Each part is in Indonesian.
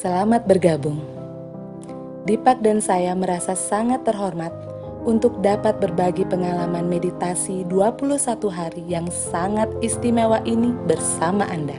Selamat bergabung. Dipak dan saya merasa sangat terhormat untuk dapat berbagi pengalaman meditasi 21 hari yang sangat istimewa ini bersama Anda.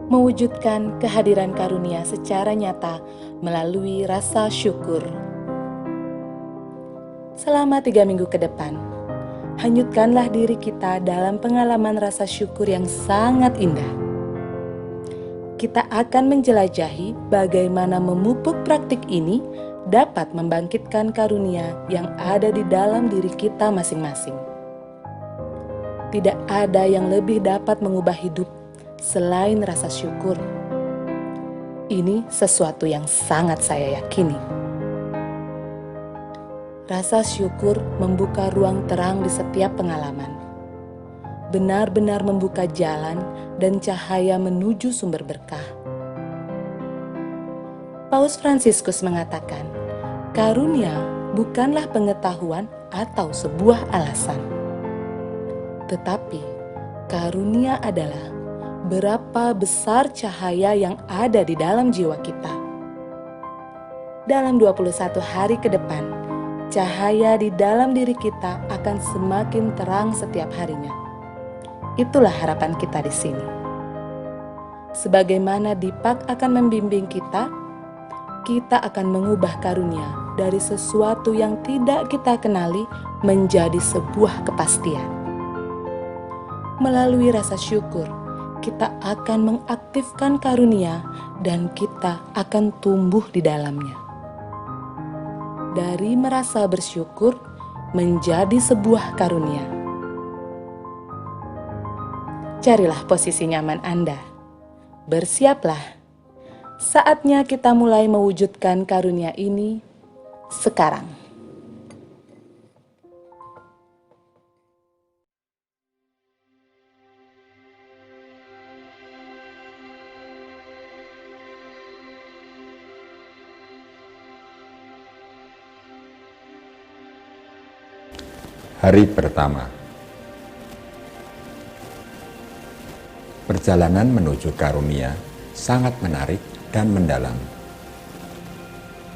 Mewujudkan kehadiran karunia secara nyata melalui rasa syukur. Selama 3 minggu ke depan, hanyutkanlah diri kita dalam pengalaman rasa syukur yang sangat indah. Kita akan menjelajahi bagaimana memupuk praktik ini dapat membangkitkan karunia yang ada di dalam diri kita masing-masing. Tidak ada yang lebih dapat mengubah hidup selain rasa syukur. Ini sesuatu yang sangat saya yakini. Rasa syukur membuka ruang terang di setiap pengalaman. Benar-benar membuka jalan dan cahaya menuju sumber berkah. Paus Fransiskus mengatakan, karunia bukanlah pengetahuan atau sebuah alasan. Tetapi, karunia adalah berapa besar cahaya yang ada di dalam jiwa kita. Dalam 21 hari ke depan, cahaya di dalam diri kita akan semakin terang setiap harinya. Itulah harapan kita di sini. Sebagaimana Dipak akan membimbing kita akan mengubah karunia dari sesuatu yang tidak kita kenali menjadi sebuah kepastian. Melalui rasa syukur, kita akan mengaktifkan karunia dan kita akan tumbuh di dalamnya. Dari merasa bersyukur menjadi sebuah karunia. Carilah posisi nyaman Anda. Bersiaplah. Saatnya kita mulai mewujudkan karunia ini sekarang. Hari pertama. Perjalanan menuju karunia sangat menarik dan mendalam.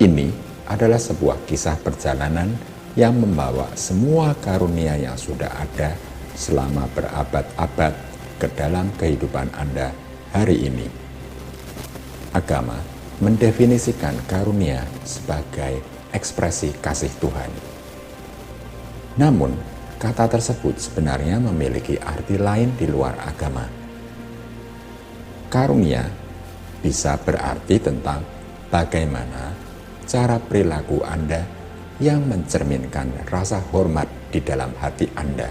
Ini adalah sebuah kisah perjalanan yang membawa semua karunia yang sudah ada selama berabad-abad ke dalam kehidupan Anda hari ini. Agama mendefinisikan karunia sebagai ekspresi kasih Tuhan. Namun, kata tersebut sebenarnya memiliki arti lain di luar agama. Karunia bisa berarti tentang bagaimana cara perilaku Anda yang mencerminkan rasa hormat di dalam hati Anda.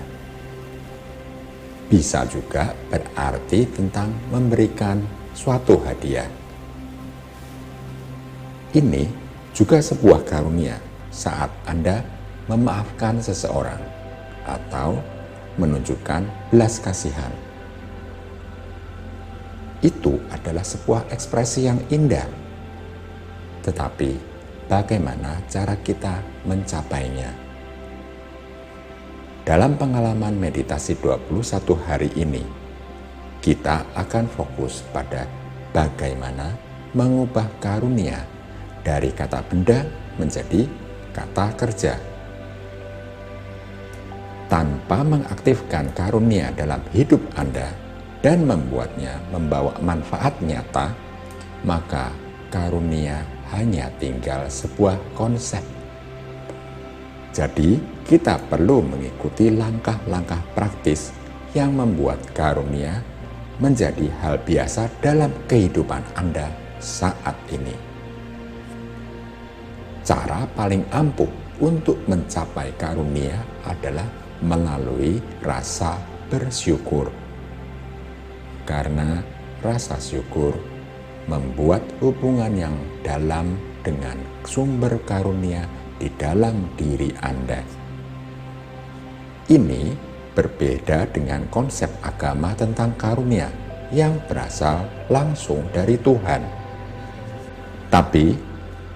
Bisa juga berarti tentang memberikan suatu hadiah. Ini juga sebuah karunia saat Anda memaafkan seseorang atau menunjukkan belas kasihan. Itu adalah sebuah ekspresi yang indah. Tetapi bagaimana cara kita mencapainya? Dalam pengalaman meditasi 21 hari ini, kita akan fokus pada bagaimana mengubah karunia dari kata benda menjadi kata kerja. Tanpa mengaktifkan karunia dalam hidup Anda dan membuatnya membawa manfaat nyata, maka karunia hanya tinggal sebuah konsep. Jadi, kita perlu mengikuti langkah-langkah praktis yang membuat karunia menjadi hal biasa dalam kehidupan Anda saat ini. Cara paling ampuh untuk mencapai karunia adalah melalui rasa bersyukur. Karena rasa syukur membuat hubungan yang dalam dengan sumber karunia di dalam diri Anda. Ini berbeda dengan konsep agama tentang karunia yang berasal langsung dari Tuhan. Tapi,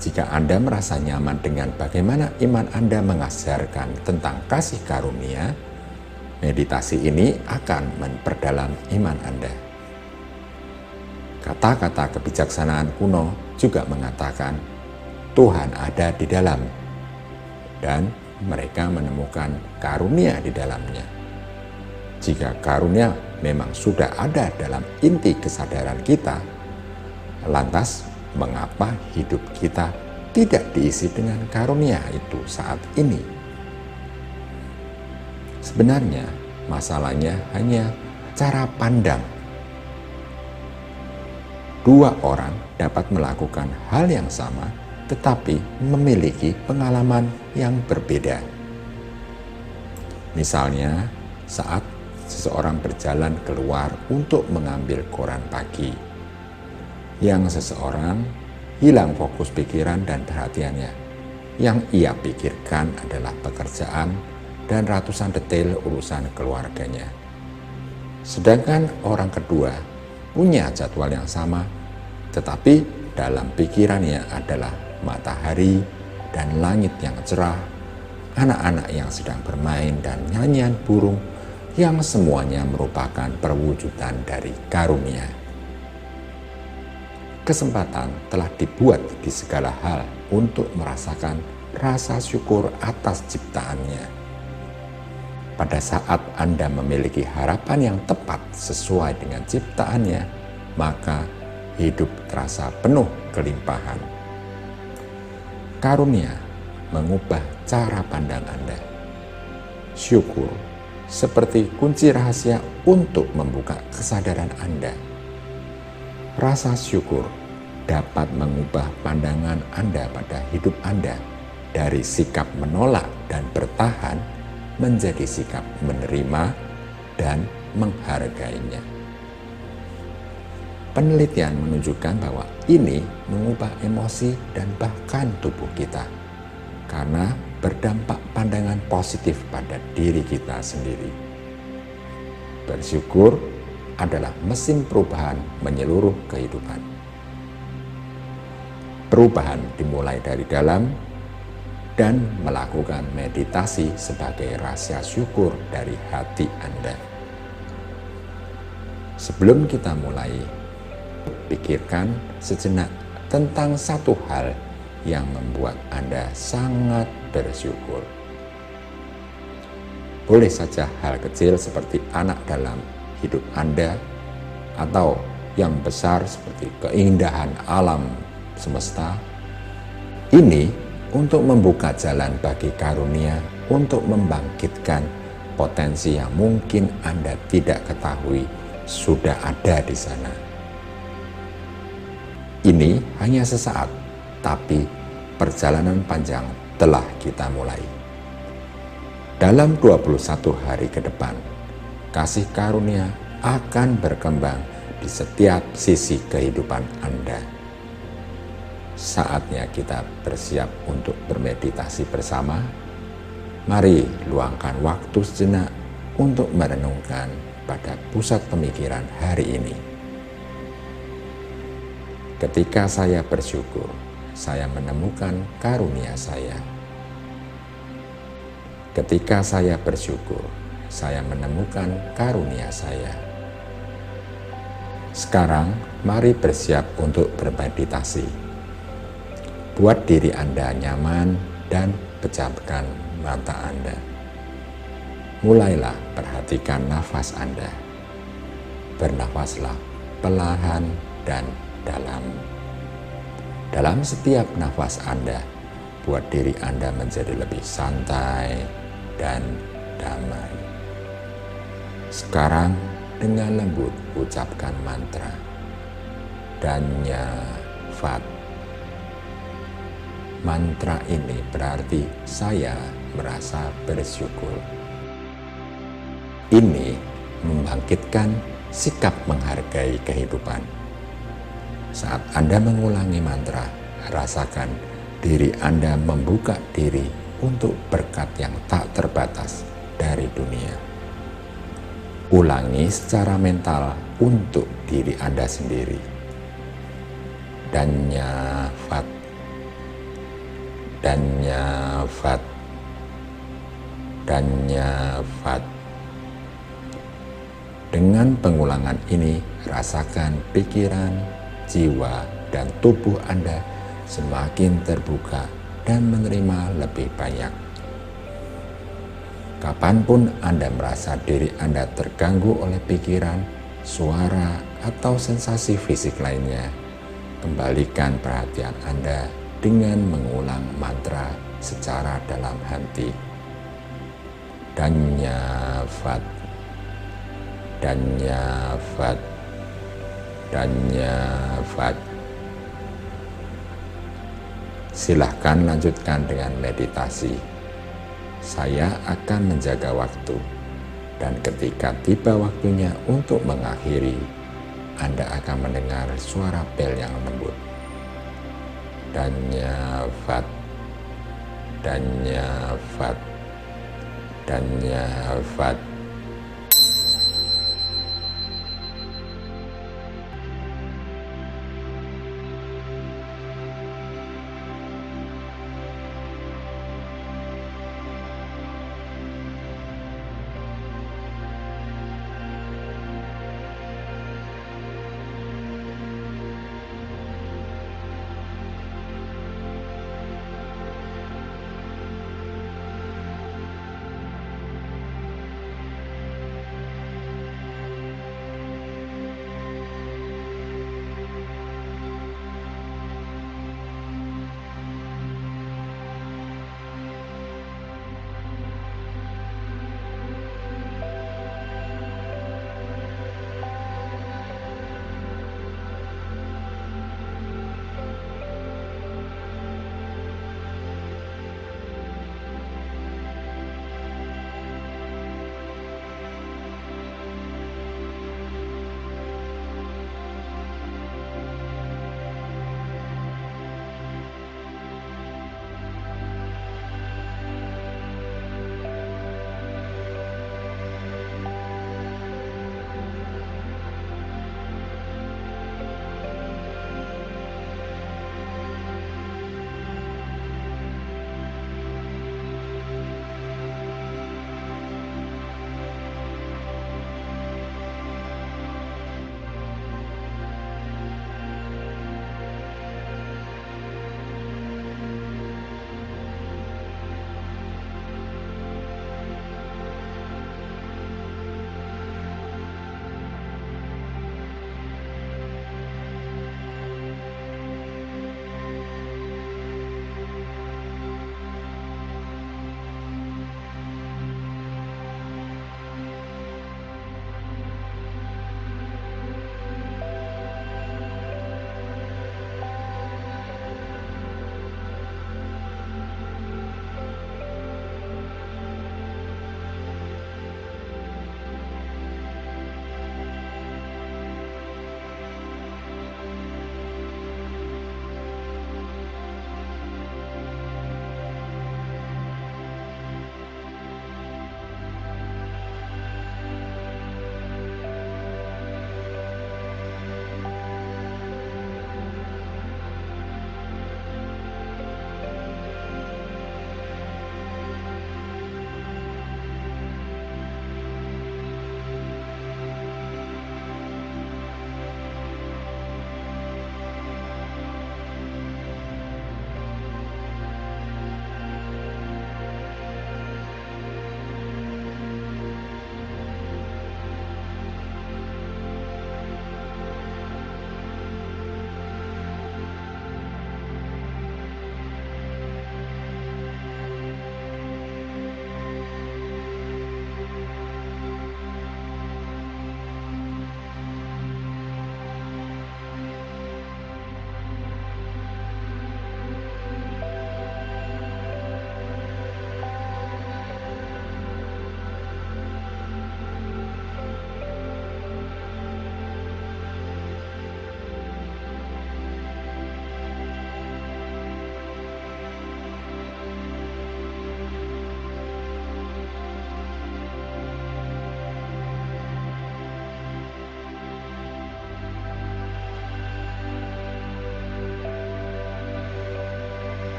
jika Anda merasa nyaman dengan bagaimana iman Anda mengajarkan tentang kasih karunia, meditasi ini akan memperdalam iman Anda. Kata-kata kebijaksanaan kuno juga mengatakan Tuhan ada di dalam, dan mereka menemukan karunia di dalamnya. Jika karunia memang sudah ada dalam inti kesadaran kita, lantas mengapa hidup kita tidak diisi dengan karunia itu saat ini? Sebenarnya masalahnya hanya cara pandang. Dua orang dapat melakukan hal yang sama tetapi memiliki pengalaman yang berbeda. Misalnya, saat seseorang berjalan keluar untuk mengambil koran pagi, yang seseorang hilang fokus pikiran dan perhatiannya. Yang ia pikirkan adalah pekerjaan dan ratusan detail urusan keluarganya. Sedangkan orang kedua punya jadwal yang sama, tetapi dalam pikirannya adalah matahari dan langit yang cerah, anak-anak yang sedang bermain dan nyanyian burung yang semuanya merupakan perwujudan dari karunia. Kesempatan telah dibuat di segala hal untuk merasakan rasa syukur atas ciptaannya. Pada saat Anda memiliki harapan yang tepat sesuai dengan ciptaannya, maka hidup terasa penuh kelimpahan. Karunia mengubah cara pandang Anda. Syukur seperti kunci rahasia untuk membuka kesadaran Anda. Rasa syukur dapat mengubah pandangan Anda pada hidup Anda dari sikap menolak dan bertahan menjadi sikap menerima dan menghargainya. Penelitian menunjukkan bahwa ini mengubah emosi dan bahkan tubuh kita karena berdampak pandangan positif pada diri kita sendiri. Bersyukur adalah mesin perubahan menyeluruh kehidupan. Perubahan dimulai dari dalam dan melakukan meditasi sebagai rasa syukur dari hati Anda. Sebelum kita mulai, pikirkan sejenak tentang satu hal yang membuat Anda sangat bersyukur. Boleh saja hal kecil seperti anak dalam hidup Anda, atau yang besar seperti keindahan alam semesta. Ini untuk membuka jalan bagi karunia untuk membangkitkan potensi yang mungkin Anda tidak ketahui sudah ada di sana. Ini hanya sesaat, tapi perjalanan panjang telah kita mulai. Dalam 21 hari ke depan, kasih karunia akan berkembang di setiap sisi kehidupan Anda. Saatnya kita bersiap untuk bermeditasi bersama. Mari luangkan waktu sejenak untuk merenungkan pada pusat pemikiran hari ini. Ketika saya bersyukur, saya menemukan karunia saya. Ketika saya bersyukur, saya menemukan karunia saya. Sekarang, mari bersiap untuk bermeditasi. Buat diri Anda nyaman dan pejamkan mata Anda. Mulailah perhatikan nafas Anda. Bernafaslah perlahan dan dalam. Dalam setiap nafas Anda, buat diri Anda menjadi lebih santai dan damai. Sekarang dengan lembut ucapkan mantra Danya-Vat. Mantra ini berarti saya merasa bersyukur. Ini membangkitkan sikap menghargai kehidupan. Saat Anda mengulangi mantra, rasakan diri Anda membuka diri untuk berkat yang tak terbatas dari dunia. Ulangi secara mental untuk diri Anda sendiri. Danya-Vat. Danya-Vat. Danya-Vat. Dengan pengulangan ini, rasakan pikiran, jiwa dan tubuh Anda semakin terbuka dan menerima lebih banyak. Kapanpun Anda merasa diri Anda terganggu oleh pikiran, suara, atau sensasi fisik lainnya, kembalikan perhatian Anda dengan mengulang mantra secara dalam hati. Danyavad, Danyavad, Danyavad. Silahkan lanjutkan dengan meditasi. Saya akan menjaga waktu, dan ketika tiba waktunya untuk mengakhiri, Anda akan mendengar suara bel yang lembut. Danyavad, Danyavad, Danyavad.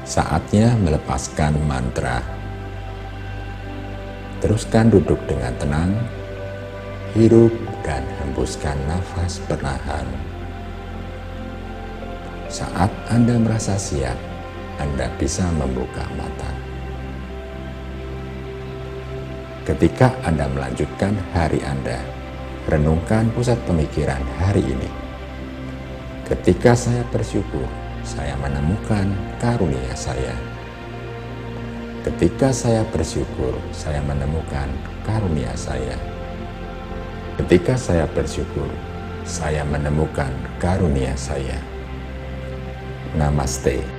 Saatnya melepaskan mantra. Teruskan duduk dengan tenang, hirup dan hembuskan nafas perlahan. Saat Anda merasa siap, Anda bisa membuka mata. Ketika Anda melanjutkan hari Anda, renungkan pusat pemikiran hari ini. Ketika saya bersyukur, saya menemukan karunia saya. Ketika saya bersyukur, saya menemukan karunia saya. Ketika saya bersyukur, saya menemukan karunia saya. Namaste.